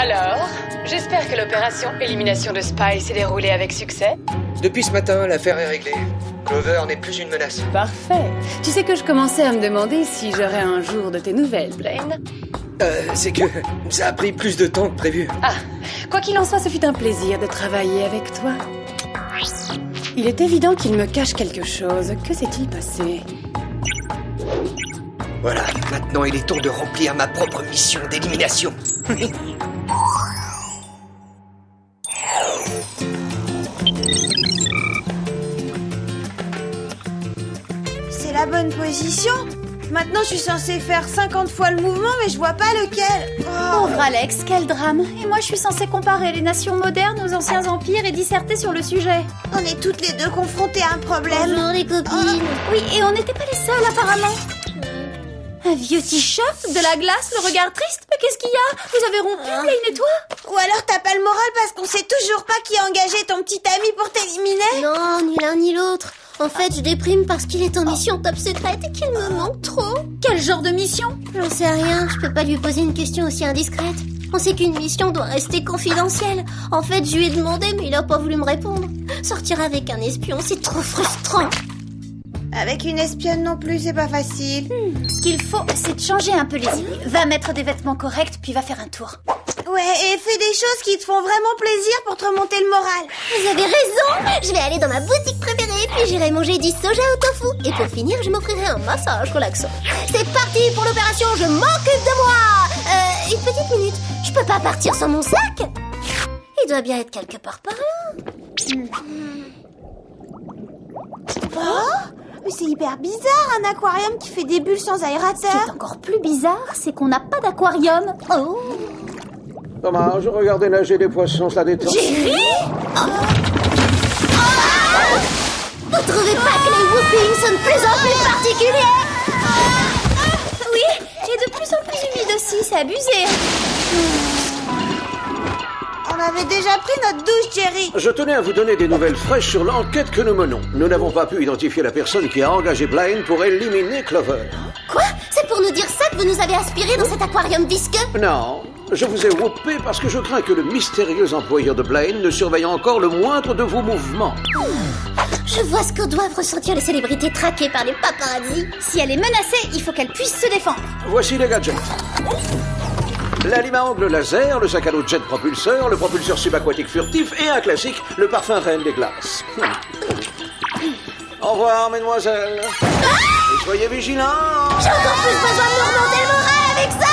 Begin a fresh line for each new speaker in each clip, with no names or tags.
Alors, j'espère que l'opération élimination de Spy s'est déroulée avec succès.
Depuis ce matin, l'affaire est réglée. Clover n'est plus une menace.
Parfait. Tu sais que je commençais à me demander si j'aurais un jour de tes nouvelles, Blaine.
C'est que ça a pris plus de temps que prévu.
Ah, quoi qu'il en soit, ce fut un plaisir de travailler avec toi. Il est évident qu'il me cache quelque chose. Que s'est-il passé?
Voilà, maintenant il est temps de remplir ma propre mission d'élimination.
C'est la bonne position. Maintenant, je suis censée faire 50 fois le mouvement, mais je vois pas lequel.
Pauvre Alex, quel drame. Et moi, je suis censée comparer les nations modernes aux anciens empires et disserter sur le sujet.
On est toutes les deux confrontées à un problème.
Bonjour les copines. Oui, et on n'était pas les seules, apparemment. Un vieux t-shirt, de la glace, le regard triste. Mais qu'est-ce qu'il y a? Vous avez rompu, Blaine et toi?
Ou alors t'as pas le moral parce qu'on sait toujours pas qui a engagé ton petit ami pour t'éliminer?
Non, ni l'un ni l'autre. En fait, je déprime parce qu'il est en mission top secrète et qu'il me manque trop.
Quel genre de mission?
J'en sais rien, je peux pas lui poser une question aussi indiscrète. On sait qu'une mission doit rester confidentielle. En fait, je lui ai demandé, mais il a pas voulu me répondre. Sortir avec un espion, c'est trop frustrant.
Avec une espionne non plus, c'est pas facile.
Ce qu'il faut, c'est de changer un peu les idées. Va mettre des vêtements corrects, puis va faire un tour.
Ouais, et fais des choses qui te font vraiment plaisir pour te remonter le moral.
Vous avez raison. Je vais aller dans ma boutique préférée, puis j'irai manger du soja au tofu. Et pour finir, je m'offrirai un massage relaxant. C'est parti pour l'opération, je m'occupe de moi. Une petite minute, je peux pas partir sans mon sac. Il doit bien être quelque part par là.
Oh, mais c'est hyper bizarre, un aquarium qui fait des bulles sans
Ce qui
aérateur.
est encore plus bizarre, c'est qu'on n'a pas d'aquarium. Oh.
Dommage, regarder nager des poissons, ça détend.
Jerry Vous trouvez pas que les whoopings sont de plus en plus particuliers?
Oui, et de plus en plus humide aussi, c'est abusé.
On avait déjà pris notre douche, Jerry.
Je tenais à vous donner des nouvelles fraîches sur l'enquête que nous menons. Nous n'avons pas pu identifier la personne qui a engagé Blaine pour éliminer Clover.
Quoi? C'est pour nous dire ça que vous nous avez aspiré dans cet aquarium visqueux?
Non, je vous ai whoopé parce que je crains que le mystérieux employeur de Blaine ne surveille encore le moindre de vos mouvements.
Je vois ce que doivent ressentir les célébrités traquées par les paparazzis.
Si elle est menacée, il faut qu'elle puisse se défendre.
Voici les gadgets. La lime à ongles laser, le sac à dos jet propulseur, le propulseur subaquatique furtif et un classique, le parfum reine des glaces. Au revoir, mesdemoiselles. Et soyez vigilants.
J'ai encore plus besoin de me remonter le moral avec ça.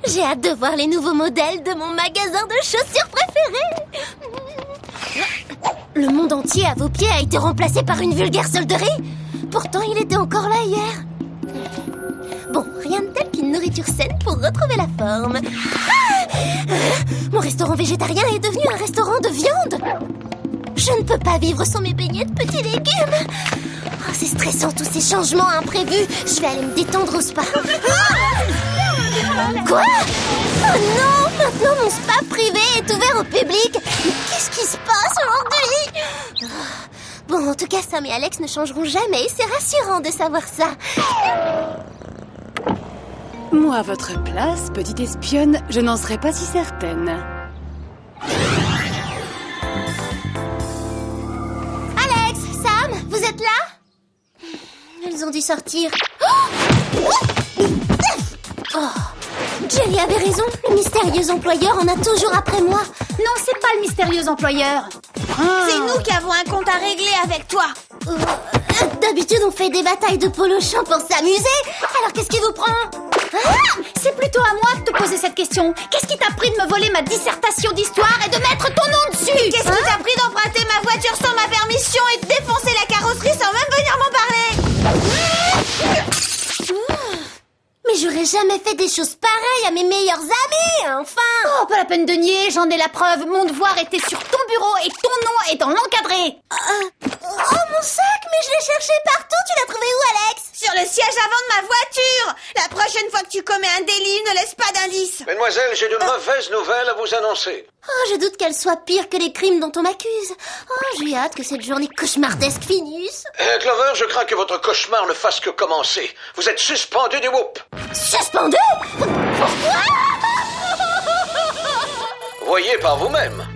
J'ai hâte de voir les nouveaux modèles de mon magasin de chaussures préféré. Le monde entier à vos pieds a été remplacé par une vulgaire solderie. Pourtant, il était encore là hier. Bon, rien de tel qu'une nourriture saine pour retrouver la forme. Mon restaurant végétarien est devenu un restaurant de viande. Je ne peux pas vivre sans mes beignets de petits légumes. Oh, c'est stressant tous ces changements imprévus. Je vais aller me détendre au spa. Quoi? Oh non! Maintenant mon spa privé est ouvert au public. Mais qu'est-ce qui se passe aujourd'hui? Bon, en tout cas, Sam et Alex ne changeront jamais. C'est rassurant de savoir ça.
Moi, à votre place, petite espionne, je n'en serais pas si certaine.
Alex, Sam, vous êtes là? Elles ont dû sortir. Oh, Jelly avait raison. Le mystérieux employeur en a toujours après moi.
Non, c'est pas le mystérieux employeur.
C'est nous qui avons un compte à régler avec toi.
D'habitude, on fait des batailles de polo-champ pour s'amuser. Alors, qu'est-ce qui vous prend?
C'est plutôt à moi de te poser cette question. Qu'est-ce qui t'a pris de me voler ma dissertation d'histoire et de mettre ton nom dessus?
Qu'est-ce qui t'a pris d'emprunter ma voiture sans ma permission et de défoncer la carrosserie sans même venir m'en parler?
Mais j'aurais jamais fait des choses pareilles à mes meilleurs amis, enfin.
Oh, pas la peine de nier, j'en ai la preuve. Mon devoir était sur ton bureau et ton nom est dans l'encadré.
Oh, mon sac, mais je l'ai cherché partout. Tu l'as trouvé où, Alex?
Sur le siège avant de ma voiture. La prochaine fois que tu commets un délit, ne laisse pas d'indice.
Mesdemoiselles, j'ai de mauvaises nouvelles à vous annoncer.
Oh, je doute qu'elle soit pire que les crimes dont on m'accuse. Oh, j'ai hâte que cette journée cauchemardesque finisse.
Clover, je crains que votre cauchemar ne fasse que commencer. Vous êtes suspendu du Whoop.
Suspendu? Pourquoi?
Voyez par vous-même.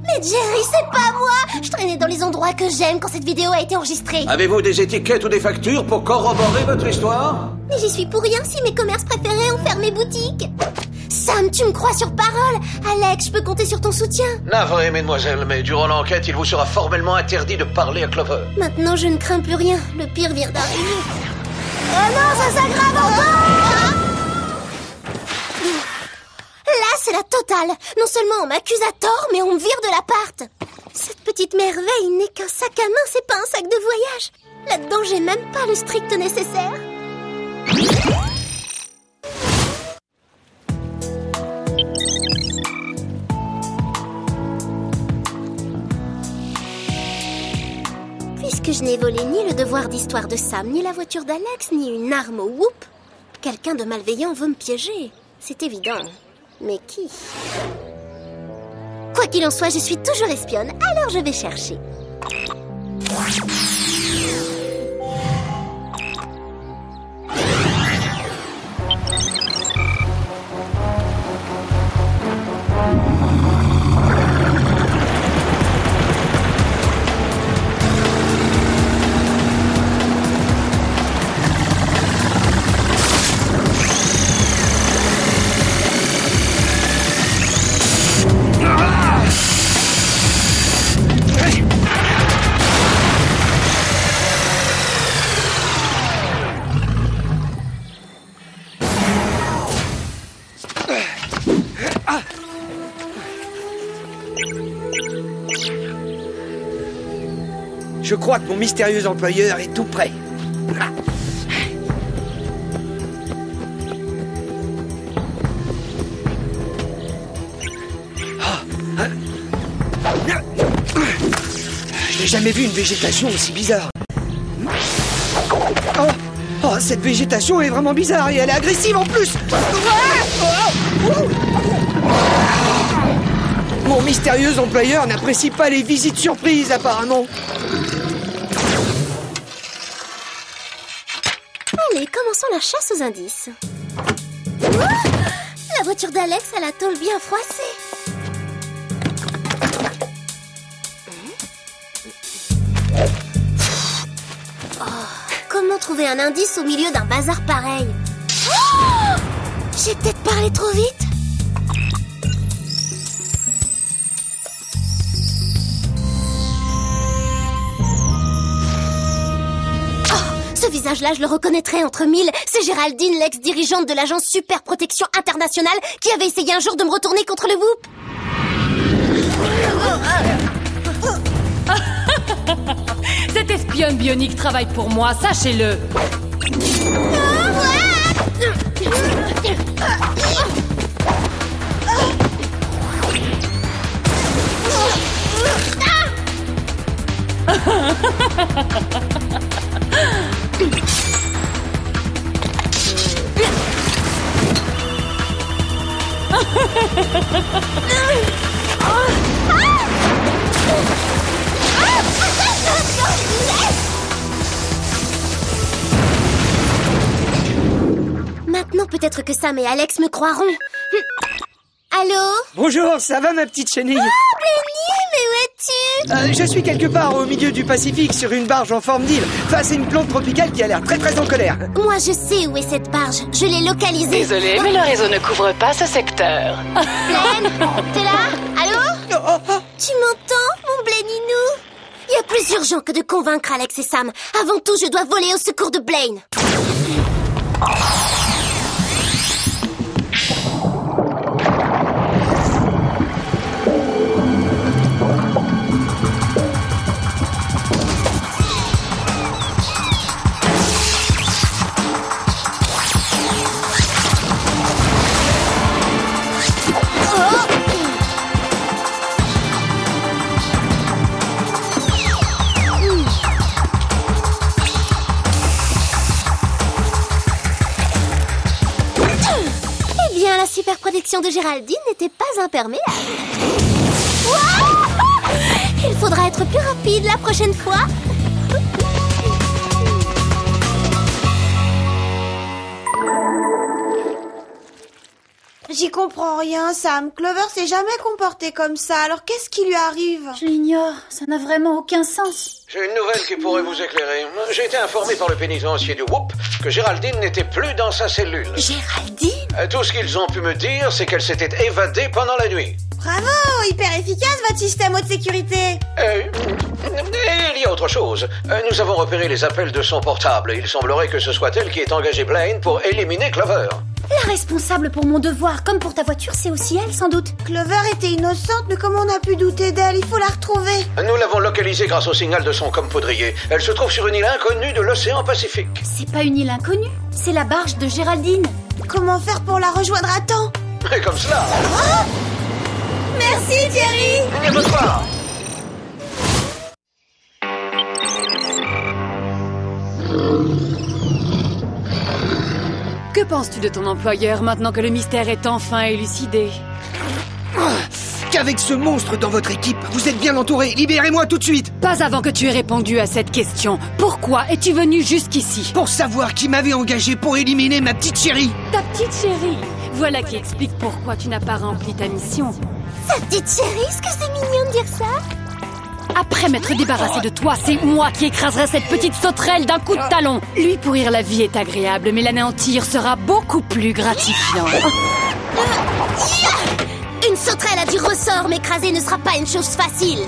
Mais Jerry, c'est pas moi. Je traînais dans les endroits que j'aime quand cette vidéo a été enregistrée.
Avez-vous des étiquettes ou des factures pour corroborer votre histoire?
Mais j'y suis pour rien si mes commerces préférés ont fermé boutique. Sam, tu me crois sur parole? Alex, je peux compter sur ton soutien.
Navré, mesdemoiselles, mais durant l'enquête, il vous sera formellement interdit de parler à Clover.
Maintenant, je ne crains plus rien. Le pire vient d'arriver. Oh non, ça s'aggrave encore! Là, c'est la totale. Non seulement on m'accuse à tort, mais on me vire de l'appart. Cette petite merveille n'est qu'un sac à main, c'est pas un sac de voyage. Là-dedans, j'ai même pas le strict nécessaire. Puisque je n'ai volé ni le devoir d'histoire de Sam, ni la voiture d'Alex, ni une arme au Whoop, quelqu'un de malveillant veut me piéger. C'est évident. Mais qui? Quoi qu'il en soit, je suis toujours espionne, alors je vais chercher.
Je crois que mon mystérieux employeur est tout prêt. Je n'ai jamais vu une végétation aussi bizarre. Oh, cette végétation est vraiment bizarre et elle est agressive en plus. Mon mystérieux employeur n'apprécie pas les visites surprises, apparemment.
Allez, commençons la chasse aux indices. La voiture d'Alex a la tôle bien froissée. Comment trouver un indice au milieu d'un bazar pareil? J'ai peut-être parlé trop vite. Ce visage-là, je le reconnaîtrais entre mille. C'est Géraldine, l'ex-dirigeante de l'agence Super Protection Internationale, qui avait essayé un jour de me retourner contre le Whoop.
Cette espionne bionique travaille pour moi, sachez-le.
Maintenant, peut-être que Sam et Alex me croiront. Allô?
Bonjour, ça va ma petite chenille?
Oh, Benny, mais où es-tu?
Je suis quelque part au milieu du Pacifique sur une barge en forme d'île, face à une plante tropicale qui a l'air très très en colère.
Moi, je sais où est cette barge. Je l'ai localisée.
Désolée, mais le réseau ne couvre pas ce secteur.
Blaine, t'es là? Allô? Tu m'entends, mon Blainenou? Il y a plus urgent que de convaincre Alex et Sam. Avant tout, je dois voler au secours de Blaine. super protection de Géraldine n'était pas imperméable. Wouah! Il faudra être plus rapide la prochaine fois.
J'y comprends rien, Sam. Clover s'est jamais comporté comme ça, alors qu'est-ce qui lui arrive?
Je l'ignore, ça n'a vraiment aucun sens.
J'ai une nouvelle qui pourrait vous éclairer. J'ai été informé par le pénitencier du Whoop que Géraldine n'était plus dans sa cellule.
Géraldine?
Tout ce qu'ils ont pu me dire, c'est qu'elle s'était évadée pendant la nuit.
Bravo, hyper efficace votre système haute sécurité.
Et il y a autre chose. Nous avons repéré les appels de son portable. Il semblerait que ce soit elle qui ait engagé Blaine pour éliminer Clover.
La responsable pour mon devoir, comme pour ta voiture, c'est aussi elle, sans doute.
Clover était innocente, mais comment on a pu douter d'elle? Il faut la retrouver.
Nous l'avons localisée grâce au signal de son compoudrier. Elle se trouve sur une île inconnue de l'océan Pacifique.
C'est pas une île inconnue, c'est la barge de Géraldine.
Comment faire pour la rejoindre à temps?
Et comme cela.
Oh, merci, Thierry.
Et bonsoir.
Que penses-tu de ton employeur maintenant que le mystère est enfin élucidé?
Qu'avec ce monstre dans votre équipe, vous êtes bien entouré. Libérez-moi tout de suite.
Pas avant que tu aies répondu à cette question. Pourquoi es-tu venu jusqu'ici?
Pour savoir qui m'avait engagé pour éliminer ma petite chérie.
Ta petite chérie. Voilà qui explique pourquoi tu n'as pas rempli ta mission.
Sa petite chérie, est-ce que c'est mignon de dire ça?
Après m'être débarrassé de toi, c'est moi qui écraserai cette petite sauterelle d'un coup de talon. Lui pourrir la vie est agréable, mais l'anéantir sera beaucoup plus gratifiant.
Une sauterelle a du ressort, m'écraser ne sera pas une chose facile.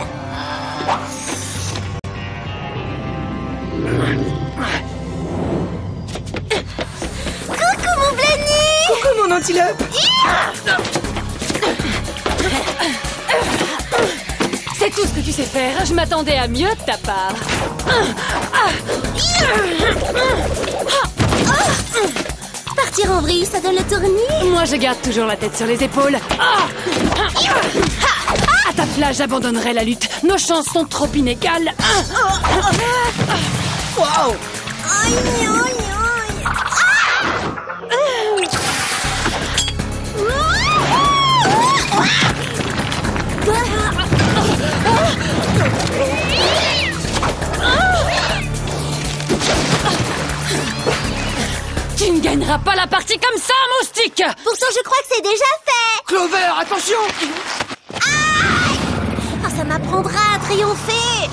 Coucou mon Blenny!
Coucou mon antilope.
C'est tout ce que tu sais faire. Je m'attendais à mieux de ta part.
Partir en vrille, ça donne le tournis.
Moi, je garde toujours la tête sur les épaules. À ta place, j'abandonnerai la lutte. Nos chances sont trop inégales.
Wow.
Aïe, aïe, aïe.
Tu ne gagneras pas la partie comme ça, moustique.
Pourtant, je crois que c'est déjà fait.
Clover, attention.
Ah, ça m'apprendra à triompher.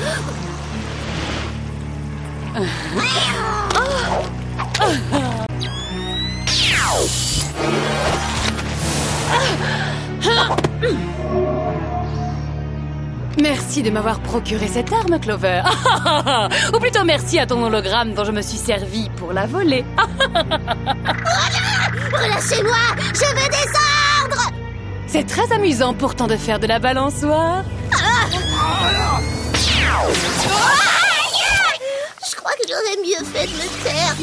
Merci de m'avoir procuré cette arme, Clover. Ou plutôt merci à ton hologramme dont je me suis servi pour la voler.
Relâchez-moi, je veux des ordres.
C'est très amusant pourtant de faire de la balançoire.
Je crois que j'aurais mieux fait de me taire.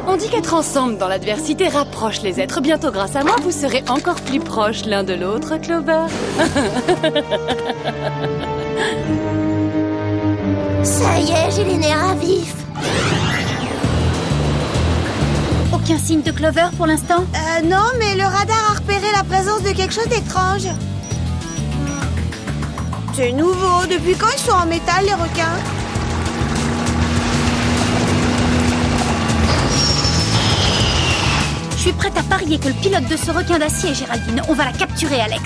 On dit qu'être ensemble dans l'adversité rapproche les êtres. Bientôt, grâce à moi, vous serez encore plus proches l'un de l'autre, Clover.
Ça y est, j'ai les nerfs à vif.
Aucun signe de Clover pour l'instant?
Non, mais le radar a repéré la présence de quelque chose d'étrange. C'est nouveau. Depuis quand ils sont en métal, les requins?
Je suis prête à parier que le pilote de ce requin d'acier est Géraldine. On va la capturer, Alex.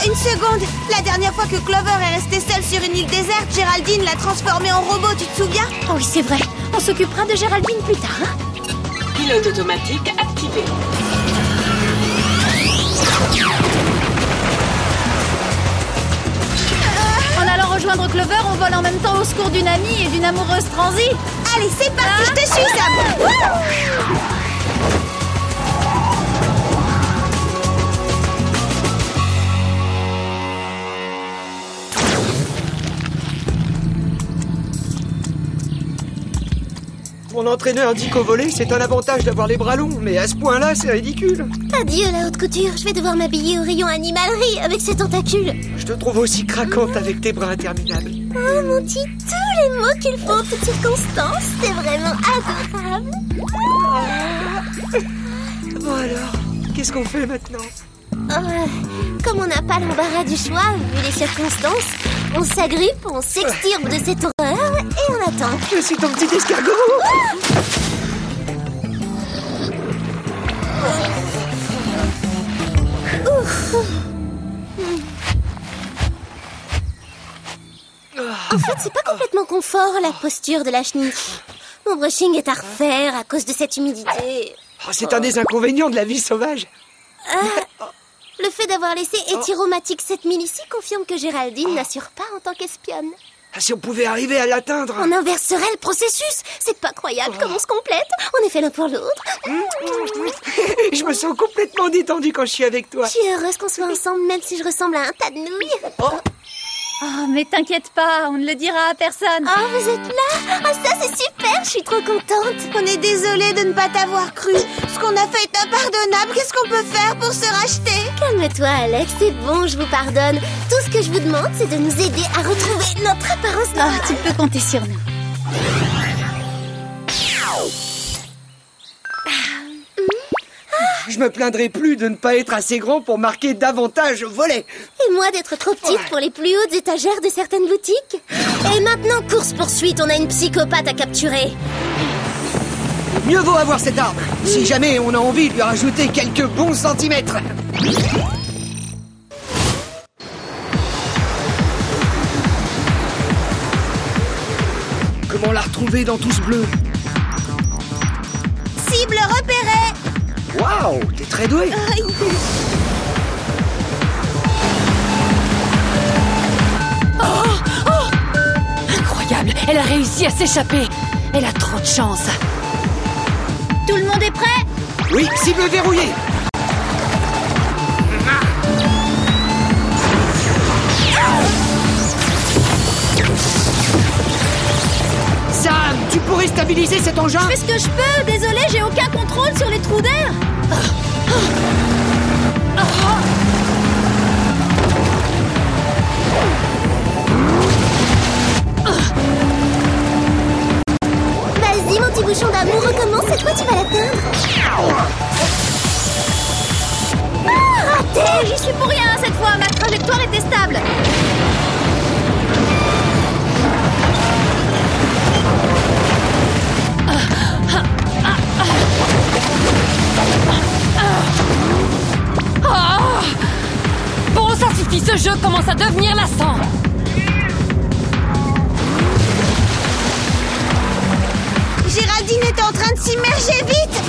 Une seconde. La dernière fois que Clover est restée seule sur une île déserte, Géraldine l'a transformée en robot, tu te souviens?
Oh oui, c'est vrai. On s'occupera de Géraldine plus tard, hein?
Pilote automatique activé.
En allant rejoindre Clover, on vole en même temps au secours d'une amie et d'une amoureuse transie.
Allez, c'est parti, je te suis, Sam.
Mon entraîneur dit qu'au volley, c'est un avantage d'avoir les bras longs, mais à ce point-là, c'est ridicule.
Adieu la haute couture, je vais devoir m'habiller au rayon animalerie avec ces tentacules.
Je te trouve aussi craquante avec tes bras interminables.
Oh mon petit, tous les mots qu'il faut en toutes circonstances, c'est vraiment adorable.
Bon alors, qu'est-ce qu'on fait maintenant?
Comme on n'a pas l'embarras du choix, vu les circonstances, on s'agrippe, on s'extirpe de cette horreur et on attend.
Je suis ton petit escargot.
Ouf. En fait, c'est pas complètement confort la posture de la chenille. Mon brushing est à refaire à cause de cette humidité.
Oh, c'est un des inconvénients de la vie sauvage.
Le fait d'avoir laissé Éthyromatique 7000 ici confirme que Géraldine n'assure pas en tant qu'espionne.
Si on pouvait arriver à l'atteindre.
On inverserait le processus. C'est pas croyable comme on se complète. On est fait l'un pour l'autre.
Je me sens complètement détendu quand je suis avec toi.
Je suis heureuse qu'on soit ensemble, même si je ressemble à un tas de nouilles.
Oh, mais t'inquiète pas, on ne le dira à personne.
Oh, vous êtes là? Oh, ça c'est super, je suis trop contente.
On est désolé de ne pas t'avoir cru. Ce qu'on a fait est impardonnable. Qu'est-ce qu'on peut faire pour se racheter?
Calme-toi, Alex, c'est bon, je vous pardonne. Tout ce que je vous demande, c'est de nous aider à retrouver notre apparence normale.
Tu peux compter sur nous.
Je me plaindrai plus de ne pas être assez grand pour marquer davantage au volley.
Et moi d'être trop petite pour les plus hautes étagères de certaines boutiques. Et maintenant, course-poursuite, on a une psychopathe à capturer.
Mieux vaut avoir cette arme, si jamais on a envie de lui rajouter quelques bons centimètres. Comment la retrouver dans tout ce bleu?
Cible repérée.
Waouh, t'es très doué.
Incroyable, elle a réussi à s'échapper. Elle a trop de chance.
Tout le monde est prêt?
Oui, cible verrouillée. Sam, tu pourrais stabiliser cet engin?
Je fais ce que je peux, désolé, j'ai aucun contrôle sur les trous d'air.
Vas-y, mon petit bouchon d'amour, recommence, cette fois tu vas l'atteindre.
Raté, j'y suis pour rien cette fois, ma trajectoire était stable.
Bon, ça suffit, ce jeu commence à devenir lassant.
Géraldine est en train de s'immerger vite.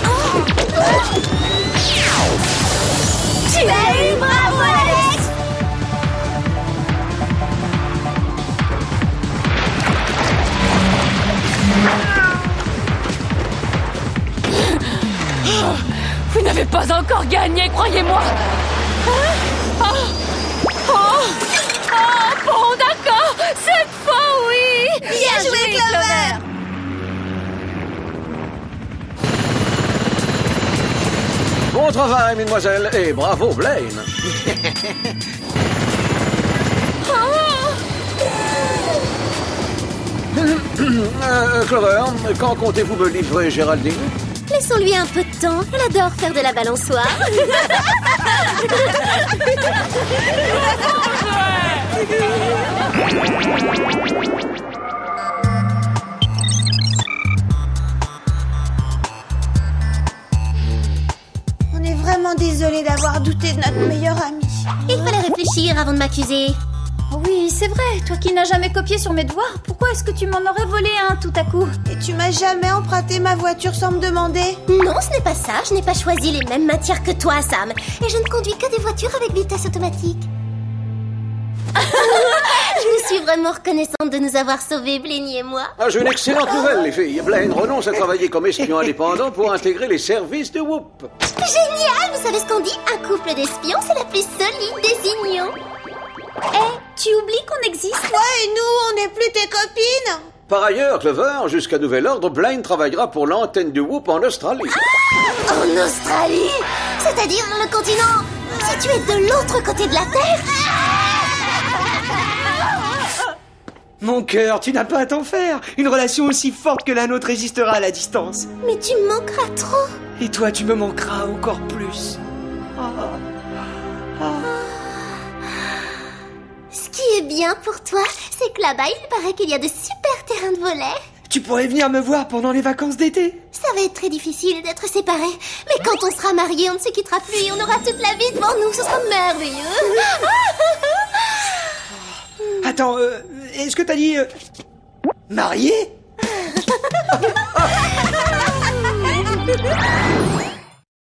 Hey, bravo, Alex!
Vous n'avez pas encore gagné, croyez-moi. Bon, d'accord. Cette fois, oui.
Bien joué, Clover.
Bon travail, mesdemoiselles, et bravo, Blaine. Clover, quand comptez-vous me livrer Géraldine?
Laissons-lui un peu de temps, elle adore faire de la balançoire.
On est vraiment désolé d'avoir douté de notre meilleur ami.
Il fallait réfléchir avant de m'accuser.
Oui, c'est vrai, toi qui n'as jamais copié sur mes devoirs, pourquoi est-ce que tu m'en aurais volé un tout à coup?
Et tu m'as jamais emprunté ma voiture sans me demander?
Non, ce n'est pas ça, je n'ai pas choisi les mêmes matières que toi, Sam. Et je ne conduis que des voitures avec vitesse automatique. Je me suis vraiment reconnaissante de nous avoir sauvés, Blenny et moi.
J'ai une excellente nouvelle, les filles. Blaine renonce à travailler comme espion indépendant pour intégrer les services de Whoop.
Génial, vous savez ce qu'on dit? Un couple d'espions, c'est la plus solide des unions.
Tu oublies qu'on existe?
Ouais, et nous, on n'est plus tes copines.
Par ailleurs, Clover, jusqu'à nouvel ordre, Blind travaillera pour l'antenne du Whoop en Australie.
En Australie? C'est-à-dire le continent situé de l'autre côté de la Terre?
Mon cœur, tu n'as pas à t'en faire. Une relation aussi forte que la nôtre résistera à la distance.
Mais tu me manqueras trop.
Et toi, tu me manqueras encore plus.
Ce qui est bien pour toi, c'est que là-bas, il paraît qu'il y a de super terrains de volley.
Tu pourrais venir me voir pendant les vacances d'été.
Ça va être très difficile d'être séparés. Mais quand on sera mariés, on ne se quittera plus et on aura toute la vie devant nous. Ce sera merveilleux.
Attends, est-ce que t'as dit... marié?